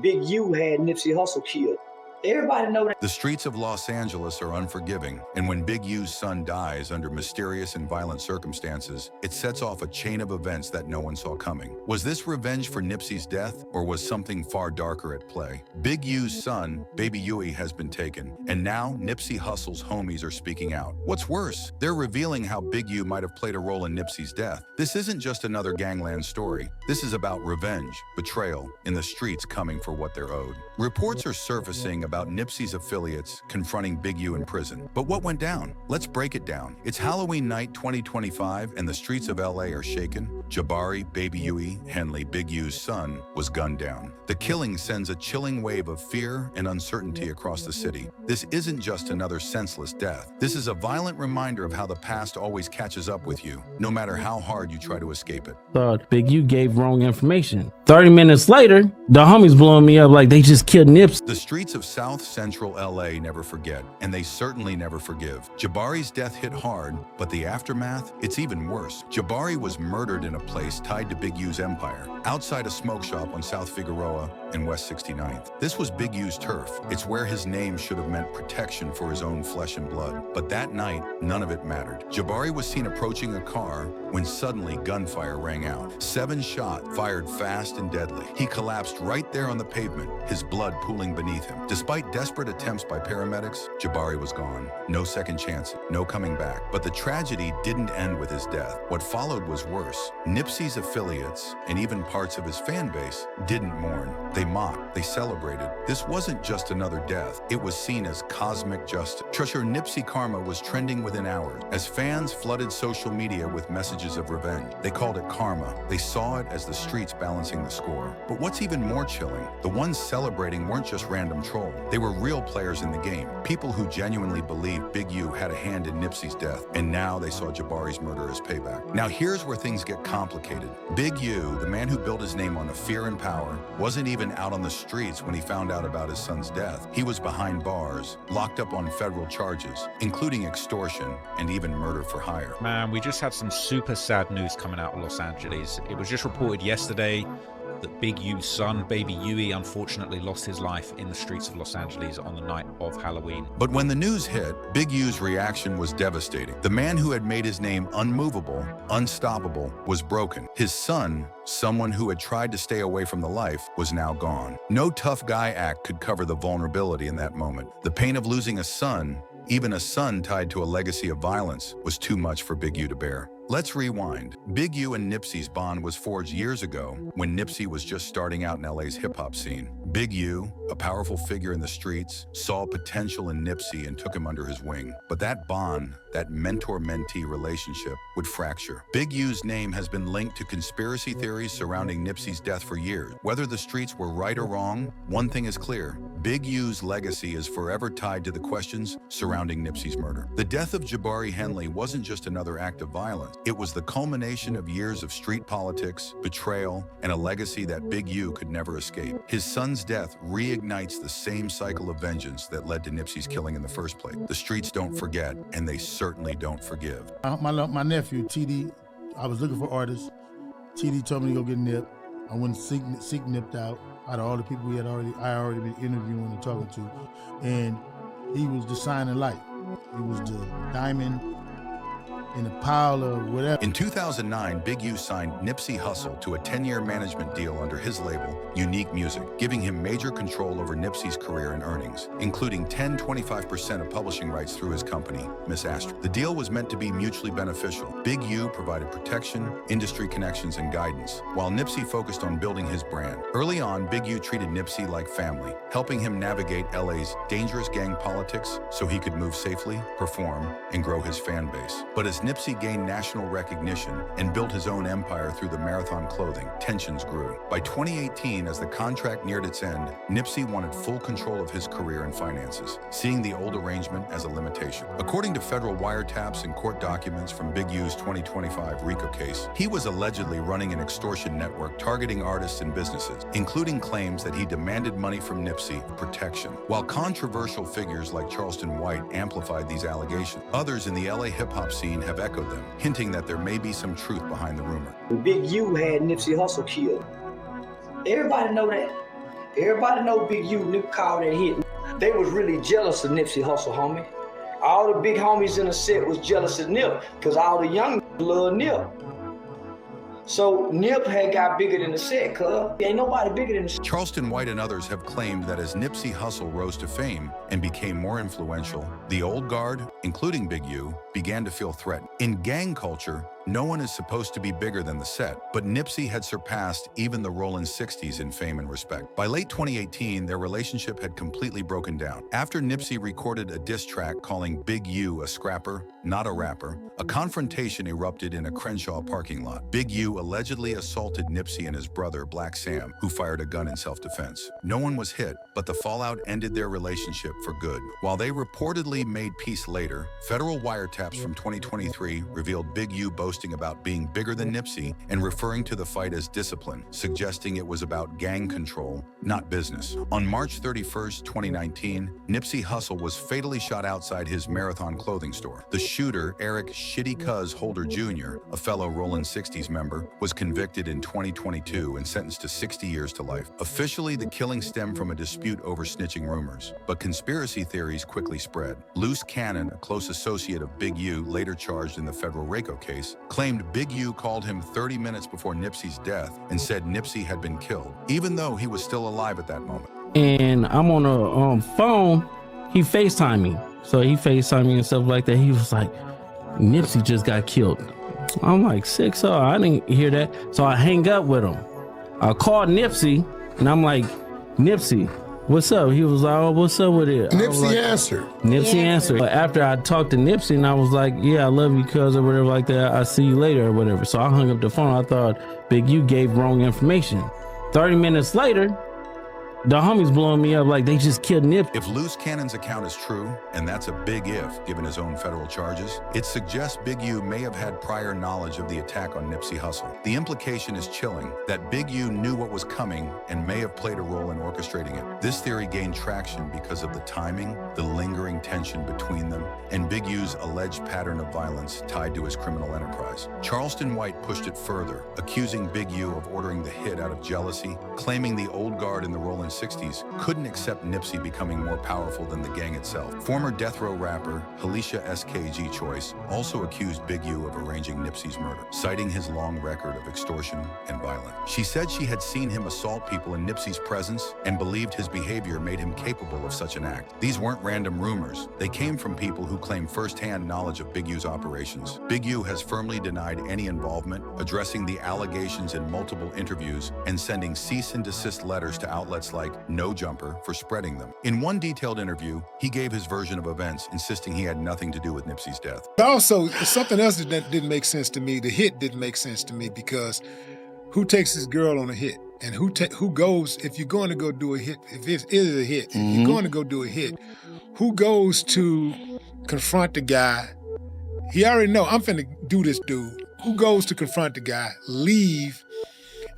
Big U had Nipsey Hussle killed. Everybody know that. The streets of Los Angeles are unforgiving, and when Big U's son dies under mysterious and violent circumstances, it sets off a chain of events that no one saw coming. Was this revenge for Nipsey's death, or was something far darker at play? Big U's son, Baby Huey, has been taken, and now Nipsey Hussle's homies are speaking out. What's worse, they're revealing how Big U might have played a role in Nipsey's death. This isn't just another gangland story. This is about revenge, betrayal, and the streets coming for what they're owed. Reports are surfacing about Nipsey's affiliates confronting Big U in prison. But what went down? Let's break it down. It's Halloween night 2025 and the streets of LA are shaken. Jabari, Baby Huey, Henley, Big U's son, was gunned down. The killing sends a chilling wave of fear and uncertainty across the city. This isn't just another senseless death. This is a violent reminder of how the past always catches up with you, no matter how hard you try to escape it. Thought Big U gave wrong information. 30 minutes later, the homies blowing me up like they just killed Nips. The streets of South Central LA never forget, and they certainly never forgive. Jabari's death hit hard, but the aftermath, it's even worse. Jabari was murdered in a place tied to Big U's empire, outside a smoke shop on South Figueroa and West 69th. This was Big U's turf. It's where his name should have meant protection for his own flesh and blood. But that night, none of it mattered. Jabari was seen approaching a car when suddenly gunfire rang out. 7 shots fired fast and deadly. He collapsed right there on the pavement, his blood pooling beneath him. Despite desperate attempts by paramedics, Jabari was gone. No second chance, no coming back. But the tragedy didn't end with his death. What followed was worse. Nipsey's affiliates, and even parts of his fan base, didn't mourn. They mocked, they celebrated. This wasn't just another death. It was seen as cosmic justice. Treasure Nipsey karma was trending within hours as fans flooded social media with messages of revenge. They called it karma. They saw it as the streets balancing the score. But what's even more chilling, the ones celebrating weren't just random trolls. They were real players in the game, people who genuinely believed Big U had a hand in Nipsey's death, and now they saw Jabari's murder as payback. Now here's where things get complicated. Big U, the man who built his name on the fear and power, wasn't even out on the streets when he found out about his son's death. He was behind bars, locked up on federal charges, including extortion and even murder for hire. Man, we just had some super sad news coming out of Los Angeles. It was just reported yesterday that Big U's son, Baby Huey, unfortunately lost his life in the streets of Los Angeles on the night of Halloween. But when the news hit, Big U's reaction was devastating. The man who had made his name unmovable, unstoppable, was broken. His son, someone who had tried to stay away from the life, was now gone. No tough guy act could cover the vulnerability in that moment. The pain of losing a son, even a son tied to a legacy of violence, was too much for Big U to bear. Let's rewind. Big U and Nipsey's bond was forged years ago when Nipsey was just starting out in LA's hip-hop scene. Big U, a powerful figure in the streets, saw potential in Nipsey and took him under his wing. But that bond, that mentor-mentee relationship, would fracture. Big U's name has been linked to conspiracy theories surrounding Nipsey's death for years. Whether the streets were right or wrong, one thing is clear. Big U's legacy is forever tied to the questions surrounding Nipsey's murder. The death of Jabari Henley wasn't just another act of violence. It was the culmination of years of street politics, betrayal, and a legacy that Big U could never escape. His son's death reignites the same cycle of vengeance that led to Nipsey's killing in the first place. The streets don't forget, and they certainly don't forgive. My nephew, TD, I was looking for artists. TD told me to go get Nip. I went and seek Nip out of all the people I already been interviewing and talking to. And he was the shining light. He was the diamond in a pile of whatever. In 2009, Big U signed Nipsey Hussle to a 10-year management deal under his label, Unique Music, giving him major control over Nipsey's career and earnings, including 25% of publishing rights through his company, Miss Astra. The deal was meant to be mutually beneficial. Big U provided protection, industry connections, and guidance, while Nipsey focused on building his brand. Early on, Big U treated Nipsey like family, helping him navigate LA's dangerous gang politics so he could move safely, perform, and grow his fan base. But as Nipsey gained national recognition and built his own empire through the Marathon clothing, tensions grew. By 2018, as the contract neared its end, Nipsey wanted full control of his career and finances, seeing the old arrangement as a limitation. According to federal wiretaps and court documents from Big U's 2025 RICO case, he was allegedly running an extortion network targeting artists and businesses, including claims that he demanded money from Nipsey for protection. While controversial figures like Charleston White amplified these allegations, others in the LA hip-hop scene have echoed them, hinting that there may be some truth behind the rumor. Big U had Nipsey Hussle killed. Everybody know that. Everybody know Big U, Nip called that hit. They was really jealous of Nipsey Hussle, homie. All the big homies in the set was jealous of Nip, because all the young love Nip. So Nip had got bigger than the set, cuz. Ain't nobody bigger than the set. Charleston White and others have claimed that as Nipsey Hussle rose to fame and became more influential, the old guard, including Big U, began to feel threatened. In gang culture, no one is supposed to be bigger than the set, but Nipsey had surpassed even the Rollin' 60s in fame and respect. By late 2018, their relationship had completely broken down. After Nipsey recorded a diss track calling Big U a scrapper, not a rapper, a confrontation erupted in a Crenshaw parking lot. Big U allegedly assaulted Nipsey and his brother, Black Sam, who fired a gun in self-defense. No one was hit, but the fallout ended their relationship for good. While they reportedly made peace later, federal wiretaps from 2023 revealed Big U boasting about being bigger than Nipsey and referring to the fight as discipline, suggesting it was about gang control, not business. On March 31st, 2019, Nipsey Hussle was fatally shot outside his Marathon clothing store. The shooter, Eric Shitty Cuz Holder Jr., a fellow Rollin' 60s member, was convicted in 2022 and sentenced to 60 years to life. Officially, the killing stemmed from a dispute over snitching rumors, but conspiracy theories quickly spread. Loose Cannon, a close associate of Big U, later charged in the federal RICO case, claimed Big U called him 30 minutes before Nipsey's death and said Nipsey had been killed, even though he was still alive at that moment. And I'm on a phone, he FaceTimed me. So he FaceTimed me and stuff like that. He was like, Nipsey just got killed. I'm like, sick, so I didn't hear that. So I hang up with him. I called Nipsey and I'm like, Nipsey, what's up? He was like, oh, what's up with it? Nipsey answered. Nipsey answered. But after I talked to Nipsey and I was like, yeah, I love you, cuz, or whatever like that. I see you later or whatever. So I hung up the phone. I thought Big U gave wrong information. 30 minutes later, the homies blowing me up like they just killed Nip. If Loose Cannon's account is true, and that's a big if, given his own federal charges, it suggests Big U may have had prior knowledge of the attack on Nipsey Hussle. The implication is chilling, that Big U knew what was coming and may have played a role in orchestrating it. This theory gained traction because of the timing, the lingering tension between them, and Big U's alleged pattern of violence tied to his criminal enterprise. Charleston White pushed it further, accusing Big U of ordering the hit out of jealousy, claiming the old guard in the Rollin' 60s couldn't accept Nipsey becoming more powerful than the gang itself. Former death row rapper Alicia SKG Choice also accused Big U of arranging Nipsey's murder, citing his long record of extortion and violence. She said she had seen him assault people in Nipsey's presence and believed his behavior made him capable of such an act. These weren't random rumors. They came from people who claim firsthand knowledge of Big U's operations. Big U has firmly denied any involvement, addressing the allegations in multiple interviews and sending cease and desist letters to outlets like No Jumper for spreading them. In one detailed interview, he gave his version of events, insisting he had nothing to do with Nipsey's death. Also, something else that didn't make sense to me, the hit didn't make sense to me, because who takes his girl on a hit? And who goes, if you're going to go do a hit, if it is a hit, if you're going to go do a hit, who goes to confront the guy? He already know, I'm finna do this dude. Who goes to confront the guy, leave,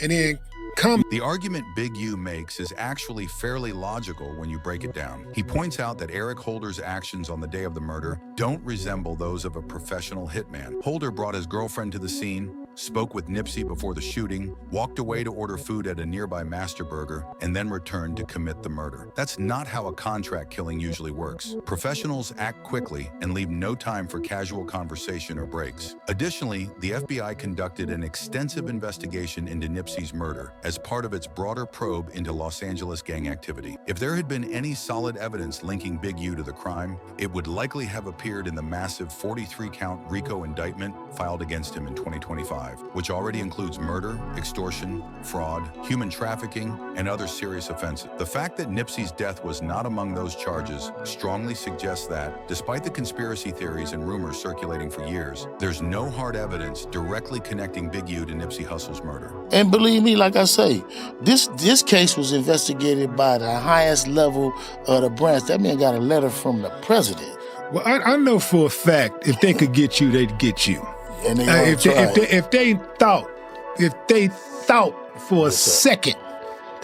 and then come? The argument Big U makes is actually fairly logical when you break it down. He points out that Eric Holder's actions on the day of the murder don't resemble those of a professional hitman. Holder brought his girlfriend to the scene, spoke with Nipsey before the shooting, walked away to order food at a nearby Master Burger, and then returned to commit the murder. That's not how a contract killing usually works. Professionals act quickly and leave no time for casual conversation or breaks. Additionally, the FBI conducted an extensive investigation into Nipsey's murder as part of its broader probe into Los Angeles gang activity. If there had been any solid evidence linking Big U to the crime, it would likely have appeared in the massive 43-count RICO indictment filed against him in 2025. Which already includes murder, extortion, fraud, human trafficking, and other serious offenses. The fact that Nipsey's death was not among those charges strongly suggests that, despite the conspiracy theories and rumors circulating for years, there's no hard evidence directly connecting Big U to Nipsey Hussle's murder. And believe me, like I say, this case was investigated by the highest level of the branch. That man got a letter from the president. Well, I know for a fact, if they could get you, they'd get you. And if they thought for a second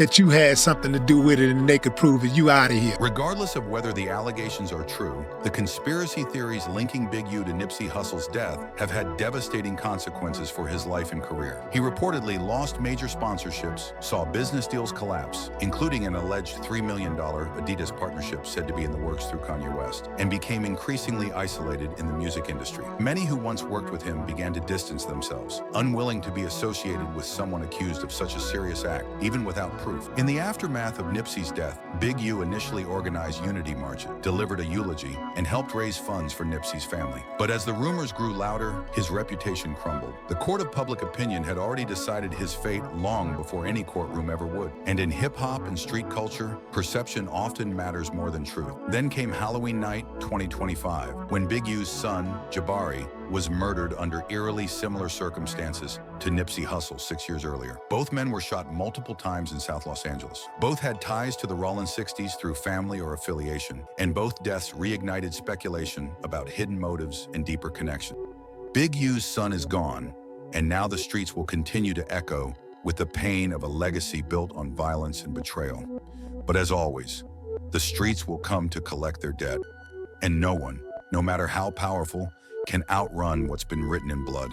that you had something to do with it and they could prove it, you out of here. Regardless of whether the allegations are true, the conspiracy theories linking Big U to Nipsey Hussle's death have had devastating consequences for his life and career. He reportedly lost major sponsorships, saw business deals collapse, including an alleged $3 million Adidas partnership said to be in the works through Kanye West, and became increasingly isolated in the music industry. Many who once worked with him began to distance themselves, unwilling to be associated with someone accused of such a serious act, even without proof. In the aftermath of Nipsey's death, Big U initially organized unity marches, delivered a eulogy, and helped raise funds for Nipsey's family. But as the rumors grew louder, his reputation crumbled. The court of public opinion had already decided his fate long before any courtroom ever would. And in hip-hop and street culture, perception often matters more than truth. Then came Halloween night 2025, when Big U's son, Jabari, was murdered under eerily similar circumstances to Nipsey Hussle 6 years earlier. Both men were shot multiple times in South Los Angeles. Both had ties to the Rollin 60s through family or affiliation, and both deaths reignited speculation about hidden motives and deeper connection. Big U's son is gone, and now the streets will continue to echo with the pain of a legacy built on violence and betrayal. But as always, the streets will come to collect their debt, and no one, no matter how powerful, can outrun what's been written in blood.